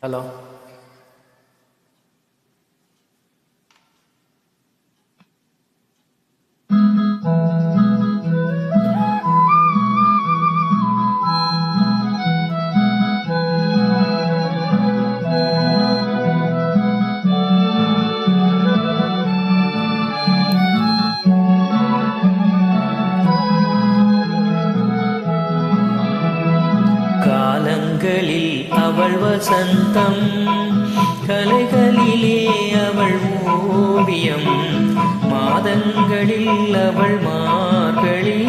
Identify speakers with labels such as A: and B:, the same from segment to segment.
A: Hello. காலங்களில் அவள் வசந்தம், கலைகளிலே அவள் ஓவியம், மாதங்களில் அவள் மார்கழி,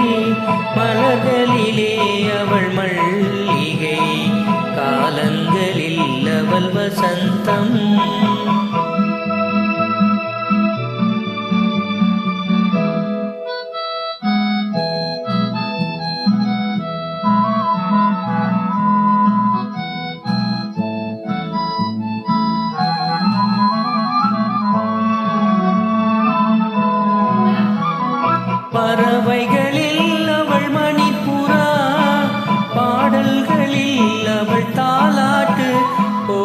A: மலர்களிலே அவள் மல்லிகை. காலங்களில் அவள் வசந்தம். பறவைகளில் அவள் மணிப்புறா, பாடல்களில் அவள் தாலாட்டு. ஓ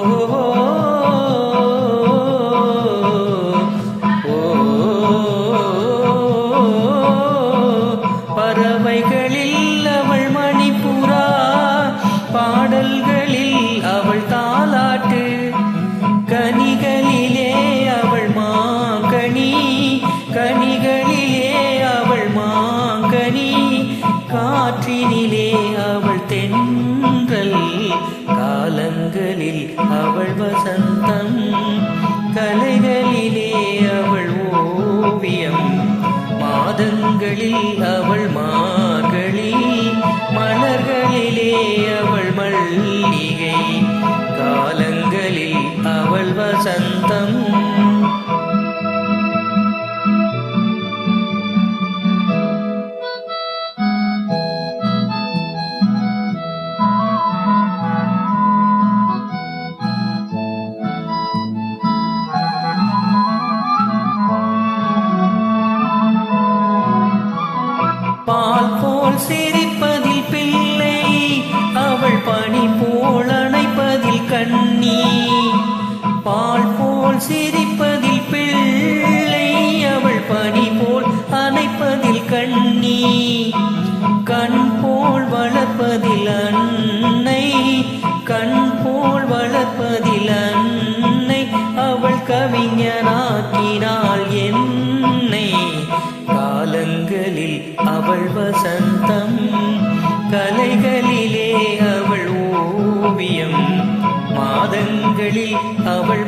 A: பறவைகளில் அவள் மணிப்புறா, பாடல்களில் அவள் தாலாட்டு. கனிகளிலே அவள் மாங்கனி, கனிகளிலே அவள் மாங்கனி, காற்றினிலே அவள் தென்றல். காலங்களில் அவள் வசந்தம், கலைகளிலே அவள் ஓவியம், மாதங்களில் அவள் மார்கழி, மலர்களிலே அவள் மல்லிகை. காலங்களில் அவள் வசந்தம். பால் போல் சிரிப்பதில் பிள்ளை, அவள் பனி போல் அணைப்பதில் கண்ணி. பால் போல் சிரிப்பதில் பிள்ளை, அவள் பனி போல் அணைப்பதில் கண்ணி. கண் போல் வளர்ப்பதில் அன்னை, கண் போல் வளர்ப்பதில் அன்னை, அவள் கவிஞனாக்கினாள் என்னை. காலங்களில் அவள் வசந்தம், கலைகளிலே அவள் ஓவியம், மாதங்களில் அவள்